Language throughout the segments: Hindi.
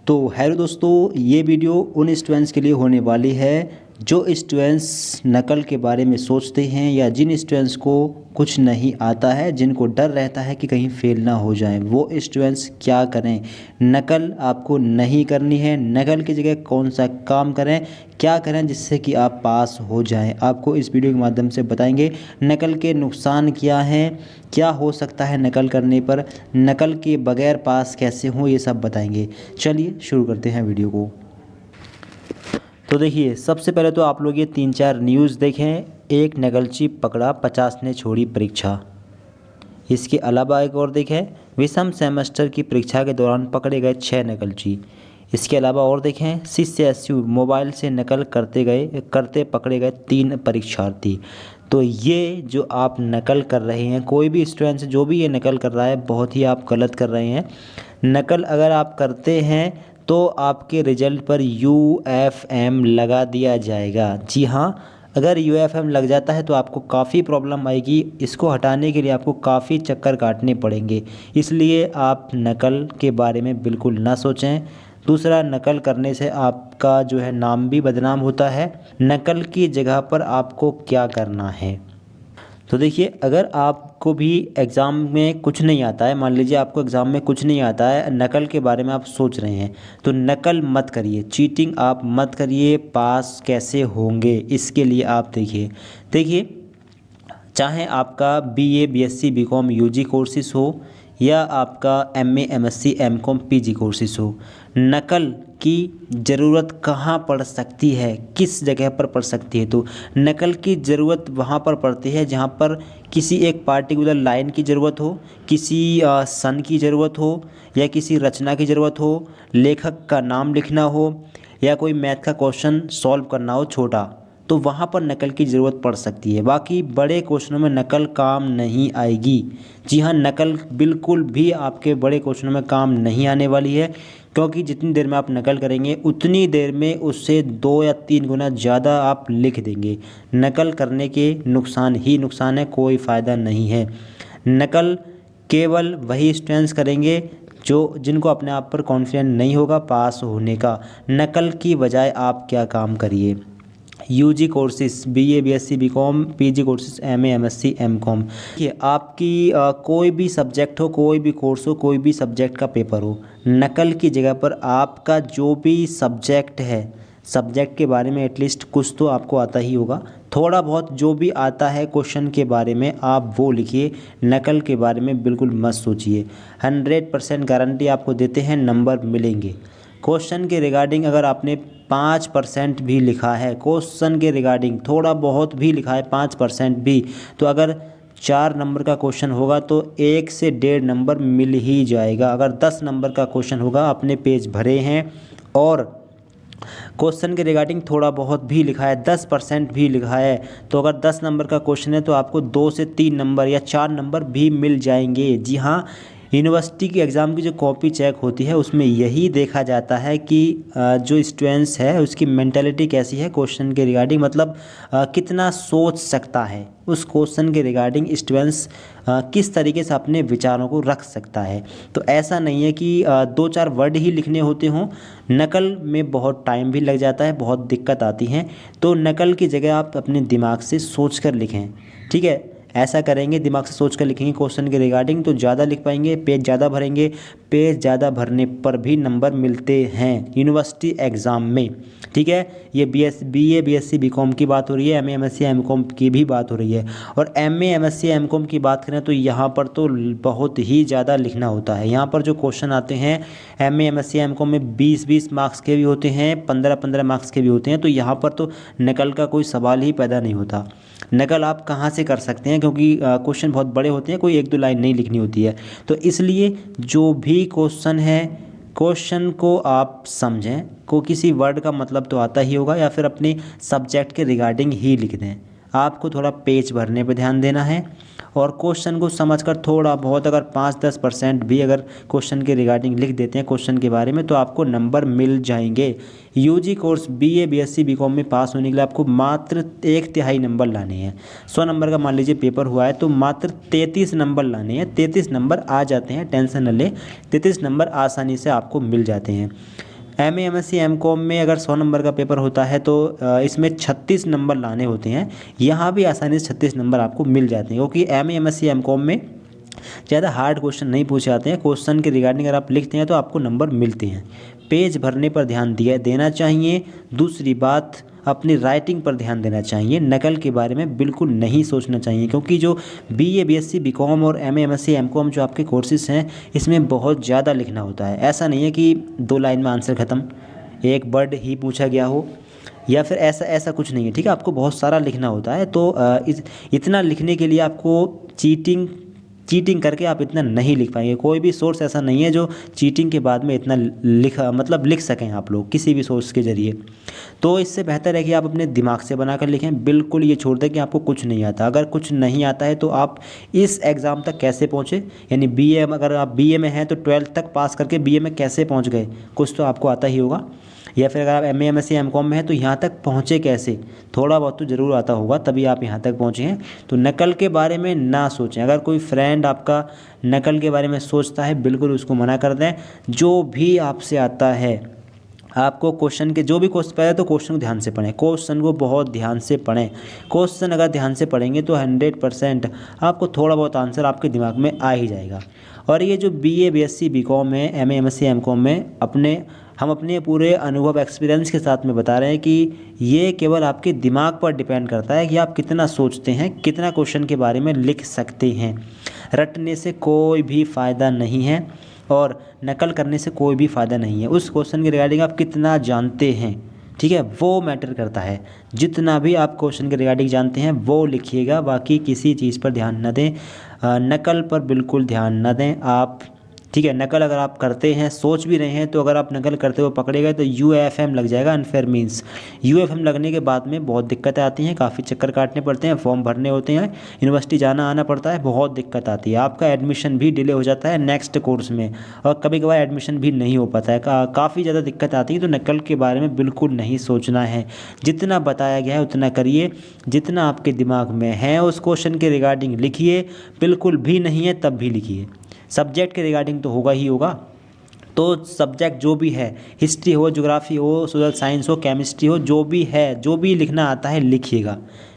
तो हेलो दोस्तों, ये वीडियो उन स्टूडेंट्स के लिए होने वाली है जो स्टूडेंट्स नकल के बारे में सोचते हैं या जिन स्टूडेंट्स को कुछ नहीं आता है, जिनको डर रहता है कि कहीं फेल ना हो जाएं। वो स्टूडेंट्स क्या करें, नकल आपको नहीं करनी है। नकल की जगह कौन सा काम करें, क्या करें जिससे कि आप पास हो जाएं, आपको इस वीडियो के माध्यम से बताएंगे। नकल के नुकसान क्या हैं, क्या हो सकता है नकल करने पर, नकल के बगैर पास कैसे हों, ये सब बताएंगे। चलिए शुरू करते हैं वीडियो को। तो देखिए, सबसे पहले तो आप लोग ये 3-4 न्यूज़ देखें। एक नकलची पकड़ा, 50 ने छोड़ी परीक्षा। इसके अलावा एक और देखें, विषम सेमेस्टर की परीक्षा के दौरान पकड़े गए 6 नकलची। इसके अलावा और देखें, CCSU मोबाइल से नकल करते पकड़े गए 3 परीक्षार्थी। तो ये जो आप नकल कर रहे हैं, कोई भी स्टूडेंट जो भी ये नकल कर रहा है, बहुत ही आप गलत कर रहे हैं। नकल अगर आप करते हैं तो आपके रिजल्ट पर UFM लगा दिया जाएगा। जी हाँ, अगर UFM लग जाता है तो आपको काफ़ी प्रॉब्लम आएगी। इसको हटाने के लिए आपको काफ़ी चक्कर काटने पड़ेंगे। इसलिए आप नकल के बारे में बिल्कुल ना सोचें। दूसरा, नकल करने से आपका जो है नाम भी बदनाम होता है। नकल की जगह पर आपको क्या करना है, तो देखिए, अगर आपको भी एग्ज़ाम में कुछ नहीं आता है, मान लीजिए आपको एग्ज़ाम में कुछ नहीं आता है, नकल के बारे में आप सोच रहे हैं, तो नकल मत करिए, चीटिंग आप मत करिए। पास कैसे होंगे इसके लिए आप देखिए, चाहे आपका BA BSc BCom UG courses हो या आपका MA MSc MCom PG courses हो, नकल की ज़रूरत कहाँ पड़ सकती है, किस जगह पर पड़ सकती है? तो नकल की ज़रूरत वहाँ पर पड़ती है जहाँ पर किसी एक पार्टिकुलर लाइन की ज़रूरत हो, किसी सन की ज़रूरत हो, या किसी रचना की ज़रूरत हो, लेखक का नाम लिखना हो, या कोई मैथ का क्वेश्चन सॉल्व करना हो छोटा, तो वहाँ पर नकल की ज़रूरत पड़ सकती है। बाकी बड़े क्वेश्चनों में नकल काम नहीं आएगी। जी हाँ, नकल बिल्कुल भी आपके बड़े क्वेश्चनों में काम नहीं आने वाली है, क्योंकि जितनी देर में आप नकल करेंगे उतनी देर में उससे 2 या 3 गुना ज़्यादा आप लिख देंगे। नकल करने के नुकसान ही नुकसान है, कोई फ़ायदा नहीं है। नकल केवल वही स्टूडेंट्स करेंगे जिनको अपने आप पर कॉन्फिडेंस नहीं होगा पास होने का। नकल की बजाय आप क्या काम करिए, UG courses BA BSc BCom PG courses MA MSc MCom। ये आपकी कोई भी सब्जेक्ट हो, कोई भी कोर्स हो, कोई भी सब्जेक्ट का पेपर हो, नकल की जगह पर आपका जो भी सब्जेक्ट है, सब्जेक्ट के बारे में एटलीस्ट कुछ तो आपको आता ही होगा। थोड़ा बहुत जो भी आता है क्वेश्चन के बारे में आप वो लिखिए। नकल के बारे में बिल्कुल मत सोचिए। 100% गारंटी आपको देते हैं, नंबर मिलेंगे। क्वेश्चन के रिगार्डिंग अगर आपने 5% भी लिखा है, क्वेश्चन के रिगार्डिंग थोड़ा बहुत भी लिखा है 5% भी, तो अगर 4 नंबर का क्वेश्चन होगा तो 1 से 1.5 नंबर मिल ही जाएगा। अगर 10 नंबर का क्वेश्चन होगा, अपने पेज भरे हैं और क्वेश्चन के रिगार्डिंग थोड़ा बहुत भी लिखा है, 10% भी लिखा है, तो अगर 10 नंबर का क्वेश्चन है तो आपको 2 से 3 नंबर या 4 नंबर भी मिल जाएंगे। जी हाँ, यूनिवर्सिटी की एग्ज़ाम की जो कॉपी चेक होती है उसमें यही देखा जाता है कि जो स्टूडेंट्स है उसकी मेंटालिटी कैसी है क्वेश्चन के रिगार्डिंग, मतलब कितना सोच सकता है उस क्वेश्चन के रिगार्डिंग स्टूडेंट्स, किस तरीके से अपने विचारों को रख सकता है। तो ऐसा नहीं है कि 2-4 वर्ड ही लिखने होते हों। नकल में बहुत टाइम भी लग जाता है, बहुत दिक्कत आती हैं। तो नकल की जगह आप अपने दिमाग से सोच कर लिखें, ठीक है। ऐसा करेंगे, दिमाग से सोच कर लिखेंगे क्वेश्चन के रिगार्डिंग, तो ज़्यादा लिख पाएंगे, पेज ज़्यादा भरेंगे। पेज ज़्यादा भरने पर भी नंबर मिलते हैं यूनिवर्सिटी एग्ज़ाम में, ठीक है। ये BA BSc BCom की बात हो रही है, MA MSc MCom की भी बात हो रही है। और MA MSc MCom की बात करें तो यहाँ पर तो बहुत ही ज़्यादा लिखना होता है। यहाँ पर जो क्वेश्चन आते हैं MA MSc MCom में 20-20 मार्क्स के भी होते हैं, 15-15 मार्क्स के भी होते हैं। तो यहाँ पर तो नकल का कोई सवाल ही पैदा नहीं होता। नकल आप कहाँ से कर सकते हैं, क्योंकि क्वेश्चन बहुत बड़े होते हैं, कोई 1-2 लाइन नहीं लिखनी होती है। तो इसलिए जो भी क्वेश्चन है, क्वेश्चन को आप समझें, को किसी वर्ड का मतलब तो आता ही होगा, या फिर अपने सब्जेक्ट के रिगार्डिंग ही लिख दें। आपको थोड़ा पेज भरने पर ध्यान देना है और क्वेश्चन को समझकर थोड़ा बहुत अगर 5-10% भी अगर क्वेश्चन के रिगार्डिंग लिख देते हैं क्वेश्चन के बारे में, तो आपको नंबर मिल जाएंगे। UG course BA BSc BCom में पास होने के लिए आपको मात्र 1/3 नंबर लाने हैं। 100 नंबर का मान लीजिए पेपर हुआ है तो मात्र 33 नंबर लाने हैं। 33 नंबर आ जाते हैं, टेंशन न ले, 33 नंबर आसानी से आपको मिल जाते हैं। MA MSc MCOM में अगर 100 नंबर का पेपर होता है तो इसमें 36 नंबर लाने होते हैं। यहाँ भी आसानी से 36 नंबर आपको मिल जाते हैं, क्योंकि MA MSc MCOM में ज़्यादा हार्ड क्वेश्चन नहीं पूछे जाते हैं। क्वेश्चन के रिगार्डिंग अगर आप लिखते हैं तो आपको नंबर मिलते हैं। पेज भरने पर ध्यान देना चाहिए। दूसरी बात, अपनी राइटिंग पर ध्यान देना चाहिए। नकल के बारे में बिल्कुल नहीं सोचना चाहिए, क्योंकि जो BA BSc BCom और MA MSc MCOM जो आपके कोर्सेज़ हैं, इसमें बहुत ज़्यादा लिखना होता है। ऐसा नहीं है कि 2 लाइन में आंसर ख़त्म, एक वर्ड ही पूछा गया हो, या फिर ऐसा कुछ नहीं है, ठीक है। आपको बहुत सारा लिखना होता है। तो इतना लिखने के लिए आपको चीटिंग करके आप इतना नहीं लिख पाएंगे। कोई भी सोर्स ऐसा नहीं है जो चीटिंग के बाद में इतना लिख सकें आप लोग किसी भी सोर्स के ज़रिए। तो इससे बेहतर है कि आप अपने दिमाग से बनाकर लिखें। बिल्कुल ये छोड़ दें कि आपको कुछ नहीं आता। अगर कुछ नहीं आता है तो आप इस एग्ज़ाम तक कैसे पहुँचे, यानी BA, अगर आप BA में हैं तो 12th तक पास करके BA में कैसे पहुँच गए, कुछ तो आपको आता ही होगा। या फिर अगर आप MA MSc MCOM में हैं तो यहाँ तक पहुँचे कैसे, थोड़ा बहुत तो ज़रूर आता होगा, तभी आप यहाँ तक पहुँचे हैं। तो नकल के बारे में ना सोचें। अगर कोई फ्रेंड आपका नकल के बारे में सोचता है, बिल्कुल उसको मना कर दें। जो भी आपसे आता है, आपको क्वेश्चन के जो भी क्वेश्चन, पहले तो क्वेश्चन को ध्यान से पढ़ें, क्वेश्चन को बहुत ध्यान से पढ़ें। क्वेश्चन अगर ध्यान से पढ़ेंगे तो 100% आपको थोड़ा बहुत आंसर आपके दिमाग में आ ही जाएगा। और ये जो BA BSc BCom में, MA MSc MCOM में हम अपने पूरे अनुभव एक्सपीरियंस के साथ में बता रहे हैं कि ये केवल आपके दिमाग पर डिपेंड करता है कि आप कितना सोचते हैं, कितना क्वेश्चन के बारे में लिख सकते हैं। रटने से कोई भी फ़ायदा नहीं है और नकल करने से कोई भी फ़ायदा नहीं है। उस क्वेश्चन के रिगार्डिंग आप कितना जानते हैं, ठीक है, वो मैटर करता है। जितना भी आप क्वेश्चन के रिगार्डिंग जानते हैं वो लिखिएगा, बाकी किसी चीज़ पर ध्यान न दें। नकल पर बिल्कुल ध्यान न दें आप, ठीक है। नकल अगर आप करते हैं, सोच भी रहे हैं, तो अगर आप नकल करते हुए पकड़े गए तो UFM लग जाएगा, अनफेयर मीन्स। UFM लगने के बाद में बहुत दिक्कतें आती हैं, काफ़ी चक्कर काटने पड़ते हैं, फॉर्म भरने होते हैं, यूनिवर्सिटी जाना आना पड़ता है, बहुत दिक्कत आती है। आपका एडमिशन भी डिले हो जाता है नेक्स्ट कोर्स में, और कभी कभार एडमिशन भी नहीं हो पाता है। काफ़ी ज़्यादा दिक्कत आती है। तो नकल के बारे में बिल्कुल नहीं सोचना है। जितना बताया गया है उतना करिए, जितना आपके दिमाग में है उस क्वेश्चन के रिगार्डिंग लिखिए। बिल्कुल भी नहीं है तब भी लिखिए। सब्जेक्ट के रिगार्डिंग तो होगा ही होगा, तो सब्जेक्ट जो भी है, हिस्ट्री हो, ज्योग्राफी हो, सोशल साइंस हो, केमिस्ट्री हो, जो भी है, जो भी लिखना आता है लिखिएगा,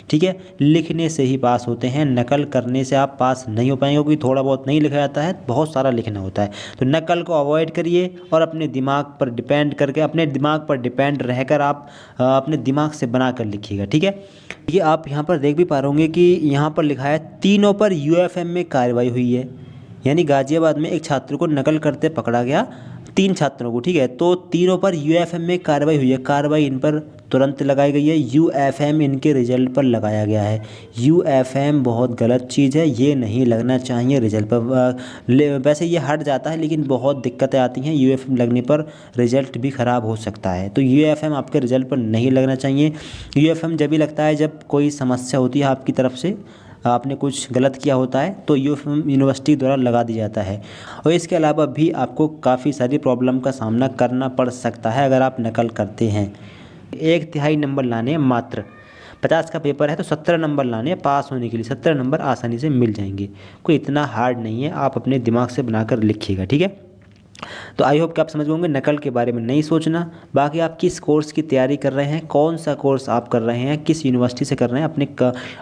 ठीक है। लिखने से ही पास होते हैं, नकल करने से आप पास नहीं हो पाएंगे, क्योंकि थोड़ा बहुत नहीं लिखा जाता है, बहुत सारा लिखना होता है। तो नकल को अवॉइड करिए और अपने दिमाग पर डिपेंड करके, अपने दिमाग पर डिपेंड रहकर आप अपने दिमाग से बना कर लिखिएगा, ठीक है। ये आप यहाँ पर देख भी पा रहे होंगे कि यहाँ पर लिखा है तीनों पर UFM में कार्रवाई हुई है, यानी गाजियाबाद में एक छात्र को नकल करते पकड़ा गया, 3 छात्रों को, ठीक है। तो तीनों पर UFM में कार्रवाई हुई है, कार्रवाई इन पर तुरंत लगाई गई है। UFM इनके रिजल्ट पर लगाया गया है। UFM बहुत गलत चीज़ है, ये नहीं लगना चाहिए रिजल्ट पर। वैसे ये हट जाता है, लेकिन बहुत दिक्कतें आती हैं। UFM लगने पर रिजल्ट भी ख़राब हो सकता है। तो UFM आपके रिजल्ट पर नहीं लगना चाहिए। UFM जब भी लगता है जब कोई समस्या होती है आपकी तरफ से, आपने कुछ गलत किया होता है, तो UFM यूनिवर्सिटी द्वारा लगा दिया जाता है। और इसके अलावा भी आपको काफ़ी सारी प्रॉब्लम का सामना करना पड़ सकता है अगर आप नकल करते हैं। 1/3 नंबर लाने हैं मात्र। 50 का पेपर है तो 17 नंबर लाने हैं पास होने के लिए। 17 नंबर आसानी से मिल जाएंगे, कोई इतना हार्ड नहीं है। आप अपने दिमाग से बनाकर लिखिएगा, ठीक है। तो आई होप कि आप समझ गए होंगे नकल के बारे में नहीं सोचना। बाकी आप किस कोर्स की तैयारी कर रहे हैं, कौन सा कोर्स आप कर रहे हैं, किस यूनिवर्सिटी से कर रहे हैं,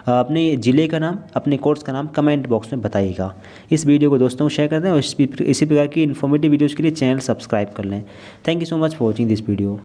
अपने ज़िले का नाम, अपने कोर्स का नाम कमेंट बॉक्स में बताइएगा। इस वीडियो को दोस्तों को शेयर कर दें और इसी प्रकार की इन्फॉर्मेटिव वीडियोज़ के लिए चैनल सब्सक्राइब कर लें। Thank you so much for watching this video.